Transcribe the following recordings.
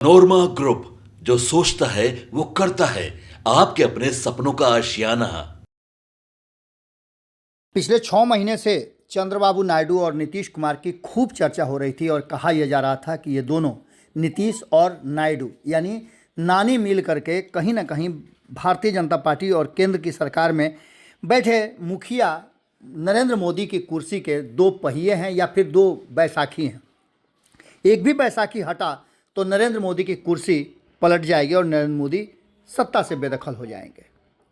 नोरमा group, जो सोचता है वो करता है। आपके अपने सपनों का आशियाना। पिछले 6 महीने से चंद्रबाबू नायडू और नीतीश कुमार की खूब चर्चा हो रही थी और कहा यह जा रहा था कि ये दोनों, नीतीश और नायडू यानी नानी मिल करके कहीं ना कहीं भारतीय जनता पार्टी और केंद्र की सरकार में बैठे मुखिया नरेंद्र मोदी की कुर्सी के दो पहिए हैं या फिर दो बैसाखी हैं। एक भी बैसाखी हटा तो नरेंद्र मोदी की कुर्सी पलट जाएगी और नरेंद्र मोदी सत्ता से बेदखल हो जाएंगे।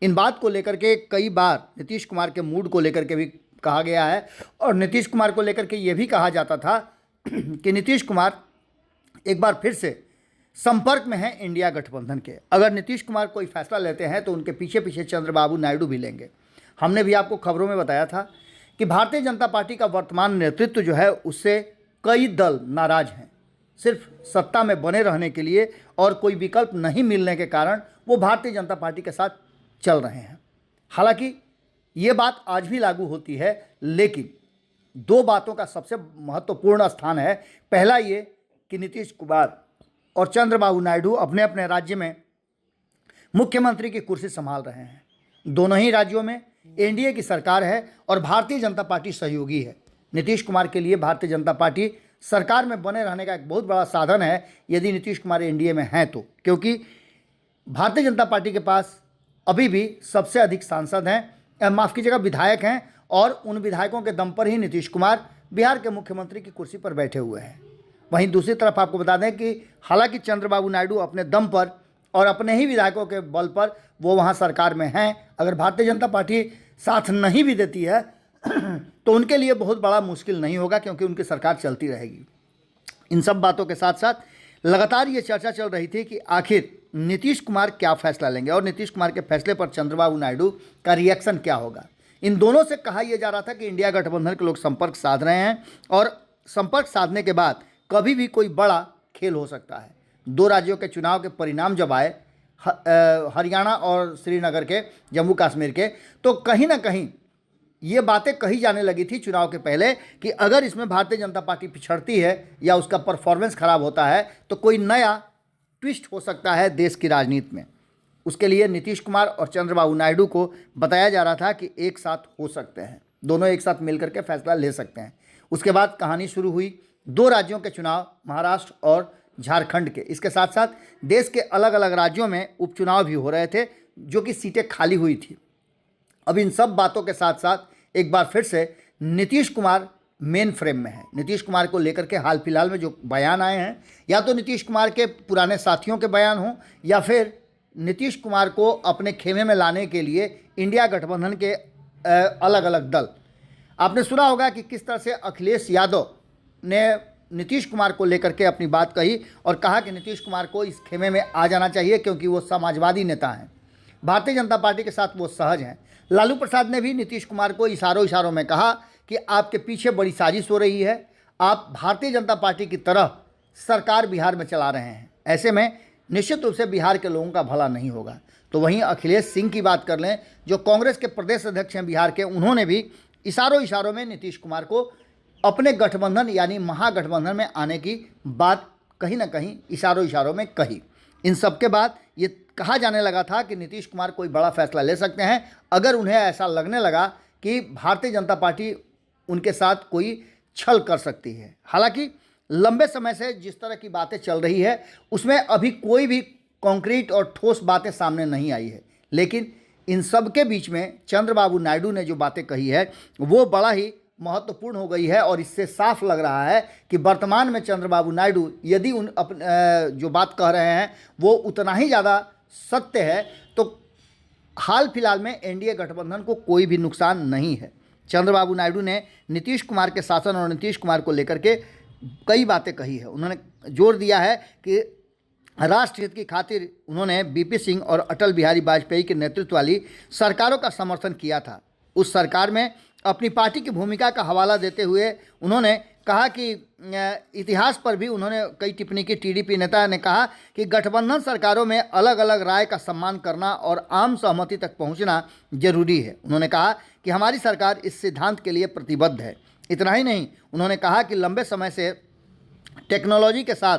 इन बात को लेकर के कई बार नीतीश कुमार के मूड को लेकर के भी कहा गया है और नीतीश कुमार को लेकर के ये भी कहा जाता था कि नीतीश कुमार एक बार फिर से संपर्क में हैं इंडिया गठबंधन के। अगर नीतीश कुमार कोई फैसला लेते हैं तो उनके पीछे पीछे चंद्रबाबू नायडू भी लेंगे। हमने भी आपको खबरों में बताया था कि भारतीय जनता पार्टी का वर्तमान नेतृत्व जो है उससे कई दल नाराज हैं। सिर्फ सत्ता में बने रहने के लिए और कोई विकल्प नहीं मिलने के कारण वो भारतीय जनता पार्टी के साथ चल रहे हैं। हालांकि ये बात आज भी लागू होती है, लेकिन दो बातों का सबसे महत्वपूर्ण स्थान है। पहला ये कि नीतीश कुमार और चंद्रबाबू नायडू अपने अपने राज्य में मुख्यमंत्री की कुर्सी संभाल रहे हैं। दोनों ही राज्यों में एनडीए की सरकार है और भारतीय जनता पार्टी सहयोगी है। नीतीश कुमार के लिए भारतीय जनता पार्टी सरकार में बने रहने का एक बहुत बड़ा साधन है यदि नीतीश कुमार एनडीए में हैं तो, क्योंकि भारतीय जनता पार्टी के पास अभी भी सबसे अधिक सांसद हैं, माफ़ कीजिएगा विधायक हैं, और उन विधायकों के दम पर ही नीतीश कुमार बिहार के मुख्यमंत्री की कुर्सी पर बैठे हुए हैं। वहीं दूसरी तरफ आपको बता दें कि हालांकि चंद्रबाबू नायडू अपने दम पर और अपने ही विधायकों के बल पर वो वहाँ सरकार में हैं। अगर भारतीय जनता पार्टी साथ नहीं भी देती है तो उनके लिए बहुत बड़ा मुश्किल नहीं होगा, क्योंकि उनकी सरकार चलती रहेगी। इन सब बातों के साथ साथ लगातार ये चर्चा चल रही थी कि आखिर नीतीश कुमार क्या फैसला लेंगे और नीतीश कुमार के फैसले पर चंद्रबाबू नायडू का रिएक्शन क्या होगा। इन दोनों से कहा यह जा रहा था कि इंडिया गठबंधन के लोग संपर्क साध रहे हैं और संपर्क साधने के बाद कभी भी कोई बड़ा खेल हो सकता है। दो राज्यों के चुनाव के परिणाम जब आए, हरियाणा और श्रीनगर के, जम्मू कश्मीर के, तो कहीं ना कहीं ये बातें कही जाने लगी थी चुनाव के पहले कि अगर इसमें भारतीय जनता पार्टी पिछड़ती है या उसका परफॉर्मेंस खराब होता है तो कोई नया ट्विस्ट हो सकता है देश की राजनीति में। उसके लिए नीतीश कुमार और चंद्रबाबू नायडू को बताया जा रहा था कि एक साथ हो सकते हैं, दोनों एक साथ मिलकर के फैसला ले सकते हैं। उसके बाद कहानी शुरू हुई दो राज्यों के चुनाव, महाराष्ट्र और झारखंड के। इसके साथ साथ देश के अलग अलग राज्यों में उपचुनाव भी हो रहे थे जो कि सीटें खाली हुई थी। अब इन सब बातों के साथ साथ एक बार फिर से नीतीश कुमार मेन फ्रेम में है। नीतीश कुमार को लेकर के हाल फिलहाल में जो बयान आए हैं, या तो नीतीश कुमार के पुराने साथियों के बयान हों या फिर नीतीश कुमार को अपने खेमे में लाने के लिए इंडिया गठबंधन के अलग अलग दल। आपने सुना होगा कि किस तरह से अखिलेश यादव ने नीतीश कुमार को लेकर के अपनी बात कही और कहा कि नीतीश कुमार को इस खेमे में आ जाना चाहिए क्योंकि वो समाजवादी नेता हैं, भारतीय जनता पार्टी के साथ वो सहज हैं। लालू प्रसाद ने भी नीतीश कुमार को इशारों में कहा कि आपके पीछे बड़ी साजिश हो रही है, आप भारतीय जनता पार्टी की तरह सरकार बिहार में चला रहे हैं, ऐसे में निश्चित रूप से बिहार के लोगों का भला नहीं होगा। तो वहीं अखिलेश सिंह की बात कर लें, जो कांग्रेस के प्रदेश अध्यक्ष हैं बिहार के, उन्होंने भी इशारों में नीतीश कुमार को अपने गठबंधन यानी महागठबंधन में आने की बात कहीं ना कहीं इशारों में कही। इन सब के बाद ये कहा जाने लगा था कि नीतीश कुमार कोई बड़ा फैसला ले सकते हैं अगर उन्हें ऐसा लगने लगा कि भारतीय जनता पार्टी उनके साथ कोई छल कर सकती है। हालांकि लंबे समय से जिस तरह की बातें चल रही है उसमें अभी कोई भी कॉन्क्रीट और ठोस बातें सामने नहीं आई है, लेकिन इन सब के बीच में चंद्रबाबू नायडू ने जो बातें कही है वो बड़ा ही महत्वपूर्ण हो गई है और इससे साफ लग रहा है कि वर्तमान में चंद्रबाबू नायडू यदि जो बात कह रहे हैं वो उतना ही ज़्यादा सत्य है तो हाल फिलहाल में एनडीए गठबंधन को कोई भी नुकसान नहीं है। चंद्रबाबू नायडू ने नीतीश कुमार के शासन और नीतीश कुमार को लेकर के कई बातें कही है। उन्होंने जोर दिया है कि राष्ट्र हित की खातिर उन्होंने बीपी सिंह और अटल बिहारी वाजपेयी के नेतृत्व वाली सरकारों का समर्थन किया था। उस सरकार में अपनी पार्टी की भूमिका का हवाला देते हुए उन्होंने कहा कि इतिहास पर भी उन्होंने कई टिप्पणी की। टीडीपी नेता ने कहा कि गठबंधन सरकारों में अलग अलग राय का सम्मान करना और आम सहमति तक पहुंचना जरूरी है। उन्होंने कहा कि हमारी सरकार इस सिद्धांत के लिए प्रतिबद्ध है। इतना ही नहीं, उन्होंने कहा कि लंबे समय से टेक्नोलॉजी के साथ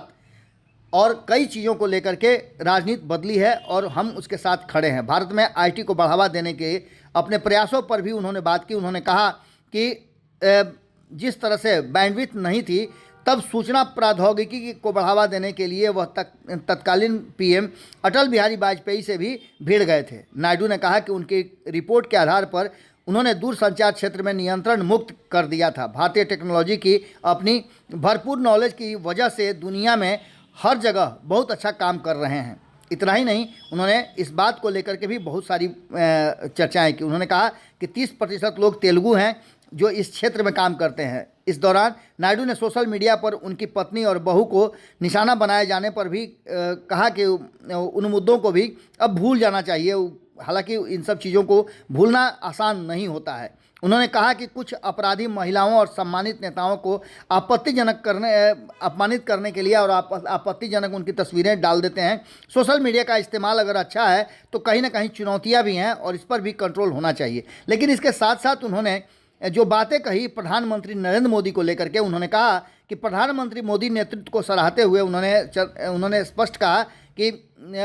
और कई चीज़ों को लेकर के राजनीति बदली है और हम उसके साथ खड़े हैं। भारत में आईटी को बढ़ावा देने के अपने प्रयासों पर भी उन्होंने बात की। उन्होंने कहा कि जिस तरह से बैंडविड्थ नहीं थी, तब सूचना प्रौद्योगिकी को बढ़ावा देने के लिए वह तत्कालीन पीएम अटल बिहारी वाजपेयी से भी भिड़ गए थे। नायडू ने कहा कि उनकी रिपोर्ट के आधार पर उन्होंने दूरसंचार क्षेत्र में नियंत्रण मुक्त कर दिया था। भारतीय टेक्नोलॉजी की अपनी भरपूर नॉलेज की वजह से दुनिया में हर जगह बहुत अच्छा काम कर रहे हैं। इतना ही नहीं, उन्होंने इस बात को लेकर के भी बहुत सारी चर्चाएं की। उन्होंने कहा कि 30% लोग तेलुगु हैं जो इस क्षेत्र में काम करते हैं। इस दौरान नायडू ने सोशल मीडिया पर उनकी पत्नी और बहू को निशाना बनाए जाने पर भी कहा कि उन मुद्दों को भी अब भूल जाना चाहिए। हालांकि इन सब चीज़ों को भूलना आसान नहीं होता है। उन्होंने कहा कि कुछ अपराधी महिलाओं और सम्मानित नेताओं को अपमानित करने के लिए और आपत्तिजनक उनकी तस्वीरें डाल देते हैं। सोशल मीडिया का इस्तेमाल अगर अच्छा है तो कहीं ना कहीं चुनौतियां भी हैं और इस पर भी कंट्रोल होना चाहिए। लेकिन इसके साथ साथ उन्होंने जो बातें कही प्रधानमंत्री नरेंद्र मोदी को लेकर के, उन्होंने कहा कि प्रधानमंत्री मोदी नेतृत्व को सराहते हुए उन्होंने स्पष्ट कहा कि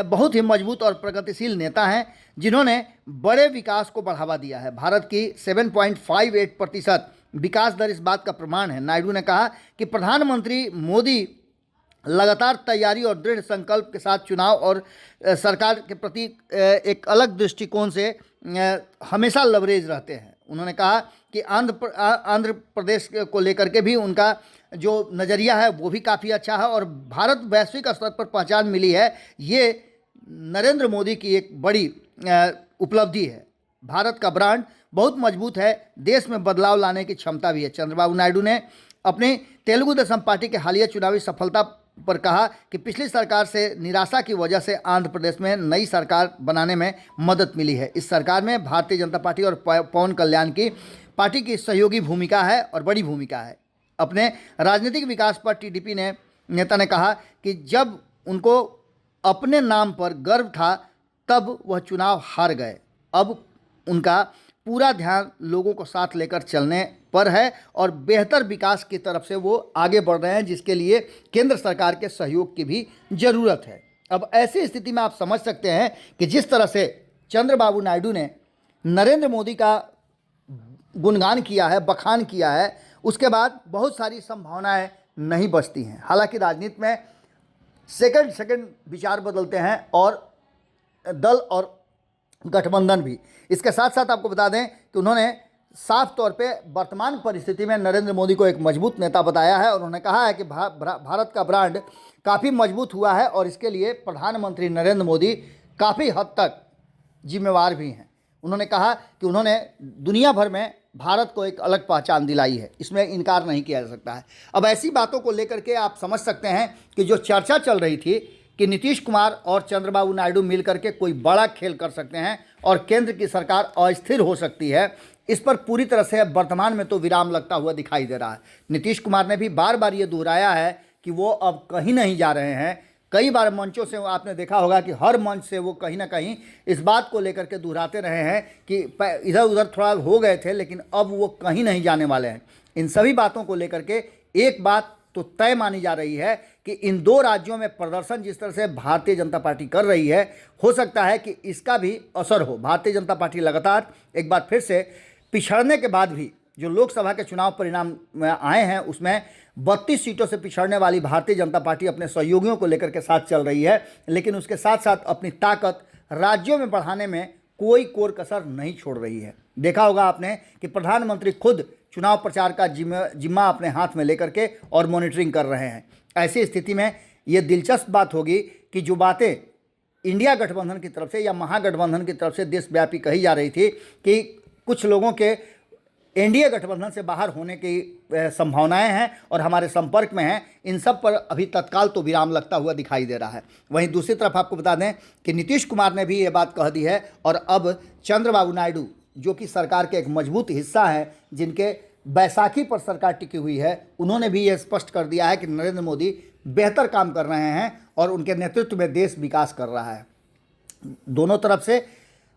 बहुत ही मजबूत और प्रगतिशील नेता हैं जिन्होंने बड़े विकास को बढ़ावा दिया है। भारत की 7.58% विकास दर इस बात का प्रमाण है। नायडू ने कहा कि प्रधानमंत्री मोदी लगातार तैयारी और दृढ़ संकल्प के साथ चुनाव और सरकार के प्रति एक अलग दृष्टिकोण से हमेशा लवरेज रहते हैं। उन्होंने कहा कि आंध्र प्रदेश को लेकर के भी उनका जो नज़रिया है वो भी काफ़ी अच्छा है और भारत वैश्विक स्तर पर पहचान मिली है, ये नरेंद्र मोदी की एक बड़ी उपलब्धि है। भारत का ब्रांड बहुत मजबूत है, देश में बदलाव लाने की क्षमता भी है। चंद्रबाबू नायडू ने अपनी तेलुगु देशम पार्टी के हालिया चुनावी सफलता पर कहा कि पिछली सरकार से निराशा की वजह से आंध्र प्रदेश में नई सरकार बनाने में मदद मिली है। इस सरकार में भारतीय जनता पार्टी और पवन कल्याण की पार्टी की सहयोगी भूमिका है और बड़ी भूमिका है। अपने राजनीतिक विकास पर टीडीपी नेता ने कहा कि जब उनको अपने नाम पर गर्व था तब वह चुनाव हार गए। अब उनका पूरा ध्यान लोगों को साथ लेकर चलने पर है और बेहतर विकास की तरफ से वो आगे बढ़ रहे हैं, जिसके लिए केंद्र सरकार के सहयोग की भी ज़रूरत है। अब ऐसी स्थिति में आप समझ सकते हैं कि जिस तरह से चंद्रबाबू नायडू ने नरेंद्र मोदी का गुणगान किया है, बखान किया है, उसके बाद बहुत सारी संभावनाएं नहीं बचती हैं। हालांकि राजनीति में सेकंड विचार बदलते हैं और दल और गठबंधन भी। इसके साथ साथ आपको बता दें कि उन्होंने साफ तौर पे वर्तमान परिस्थिति में नरेंद्र मोदी को एक मजबूत नेता बताया है और उन्होंने कहा है कि भारत का ब्रांड काफ़ी मजबूत हुआ है और इसके लिए प्रधानमंत्री नरेंद्र मोदी काफ़ी हद तक जिम्मेवार भी हैं। उन्होंने कहा कि उन्होंने दुनिया भर में भारत को एक अलग पहचान दिलाई है, इसमें इनकार नहीं किया जा सकता है। अब ऐसी बातों को लेकर के आप समझ सकते हैं कि जो चर्चा चल रही थी कि नीतीश कुमार और चंद्रबाबू नायडू मिलकर के कोई बड़ा खेल कर सकते हैं और केंद्र की सरकार अस्थिर हो सकती है, इस पर पूरी तरह से वर्तमान में तो विराम लगता हुआ दिखाई दे रहा है। नीतीश कुमार ने भी बार बार ये दोहराया है कि वो अब कहीं नहीं जा रहे हैं। कई बार मंचों से आपने देखा होगा कि हर मंच से वो कहीं ना कहीं इस बात को लेकर के दोहराते रहे हैं कि इधर उधर थोड़ा हो गए थे लेकिन अब वो कहीं नहीं जाने वाले हैं। इन सभी बातों को लेकर के एक बात तो तय मानी जा रही है कि इन दो राज्यों में प्रदर्शन जिस तरह से भारतीय जनता पार्टी कर रही है, हो सकता है कि इसका भी असर हो। भारतीय जनता पार्टी लगातार एक बार फिर से पिछड़ने के बाद भी जो लोकसभा के चुनाव परिणाम आए हैं उसमें 32 सीटों से पिछड़ने वाली भारतीय जनता पार्टी अपने सहयोगियों को लेकर के साथ चल रही है, लेकिन उसके साथ साथ अपनी ताकत राज्यों में बढ़ाने में कोई कोर कसर नहीं छोड़ रही है। देखा होगा आपने कि प्रधानमंत्री खुद चुनाव प्रचार का जिम्मा अपने हाथ में लेकर के और मॉनिटरिंग कर रहे हैं। ऐसी स्थिति में ये दिलचस्प बात होगी कि जो बातें इंडिया गठबंधन की तरफ से या महागठबंधन की तरफ से देशव्यापी कही जा रही थी कि कुछ लोगों के एनडीए गठबंधन से बाहर होने की संभावनाएं हैं और हमारे संपर्क में हैं, इन सब पर अभी तत्काल तो विराम लगता हुआ दिखाई दे रहा है। वहीं दूसरी तरफ आपको बता दें कि नीतीश कुमार ने भी ये बात कह दी है और अब चंद्रबाबू नायडू जो कि सरकार के एक मजबूत हिस्सा है, जिनके बैसाखी पर सरकार टिकी हुई है, उन्होंने भी ये स्पष्ट कर दिया है कि नरेंद्र मोदी बेहतर काम कर रहे हैं और उनके नेतृत्व में देश विकास कर रहा है। दोनों तरफ से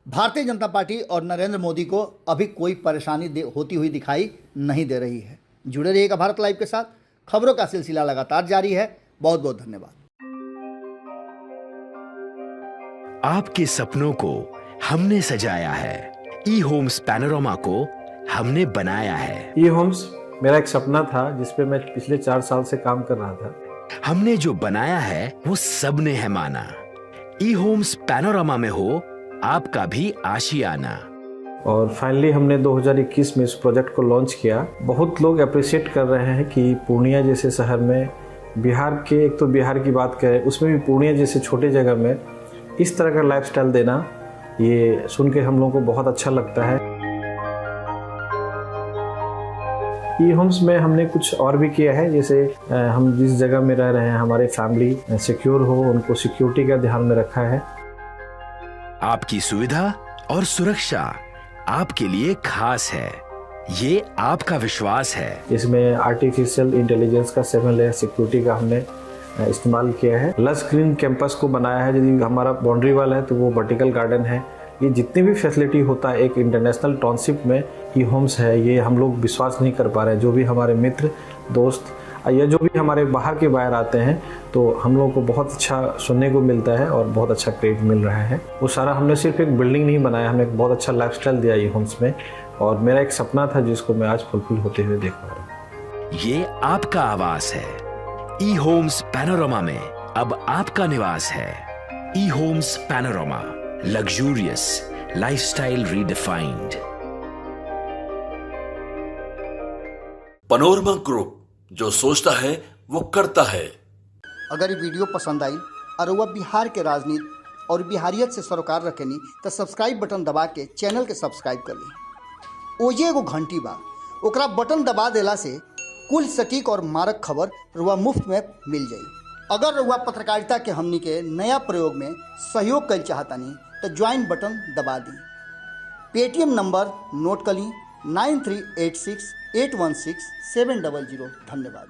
भारतीय जनता पार्टी और नरेंद्र मोदी को अभी कोई परेशानी होती हुई दिखाई नहीं दे रही है। जुड़े रहिएगा भारत लाइव के साथ, खबरों का सिलसिला लगातार जारी है। बहुत बहुत धन्यवाद। आपके सपनों को हमने सजाया है, ई होम्स पैनोरामा को हमने बनाया है। ई होम्स मेरा एक सपना था जिस पे मैं पिछले 4 साल से काम कर रहा था। हमने जो बनाया है वो सबने है माना। ई होम्स पैनोरामा में हो आपका भी आशियाना। और फाइनली हमने 2021 में इस प्रोजेक्ट को लॉन्च किया। बहुत लोग अप्रिशिएट कर रहे हैं कि पूर्णिया जैसे शहर में, बिहार के, एक तो बिहार की बात करें उसमें भी पूर्णिया जैसे छोटे जगह में इस तरह का लाइफस्टाइल देना, ये सुन के हम लोगों को बहुत अच्छा लगता है। ई होम्स में हमने कुछ और भी किया है, जैसे हम जिस जगह में रह रहे हैं हमारे फैमिली सिक्योर हो, उनको सिक्योरिटी का ध्यान में रखा है। आपकी सुविधा और सुरक्षा आपके लिए खास है, ये आपका विश्वास है। इसमें आर्टिफिशियल इंटेलिजेंस का 7 लेयर सिक्योरिटी का हमने इस्तेमाल किया है। लस ग्रीन कैंपस को बनाया है। यदि हमारा बाउंड्री वाल है तो वो वर्टिकल गार्डन है। ये जितनी भी फैसिलिटी होता है एक इंटरनेशनल टाउनशिप में ई होम्स है, ये हम लोग विश्वास नहीं कर पा रहे हैं। जो भी हमारे मित्र दोस्त या जो भी हमारे बाहर के बाहर आते हैं तो हम लोगों को बहुत अच्छा सुनने को मिलता है और बहुत अच्छा क्रेडिट मिल रहा है। वो सारा हमने सिर्फ एक बिल्डिंग नहीं बनाया, हमने एक बहुत अच्छा लाइफस्टाइल दिया ई होम्स में, और मेरा एक सपना था जिसको मैं आज फुलफिल होते हुए देख पा रहा हूँ। ये आपका आवास है। ई होम्स पैनोरामा में अब आपका निवास है। E homes panorama, luxurious lifestyle redefined. Panorama group, जो सोचता है वो करता है। अगर ये वीडियो पसंद आई और वह बिहार के राजनीति और बिहारियत से सरोकार रखेनी तो सब्सक्राइब बटन दबा के चैनल के सब्सक्राइब कर ली। ओजे एगो घंटी बा, ओकरा बटन दबा देला से कुल सटीक और मारक खबर रुआ मुफ्त में मिल जाई। अगर रुआ पत्रकारिता के हमनी के नया प्रयोग में सहयोग कर चाहतानी तो ज्वाइन बटन दबा दी। पेटीएम नंबर नोट कर ली 9386816700। धन्यवाद।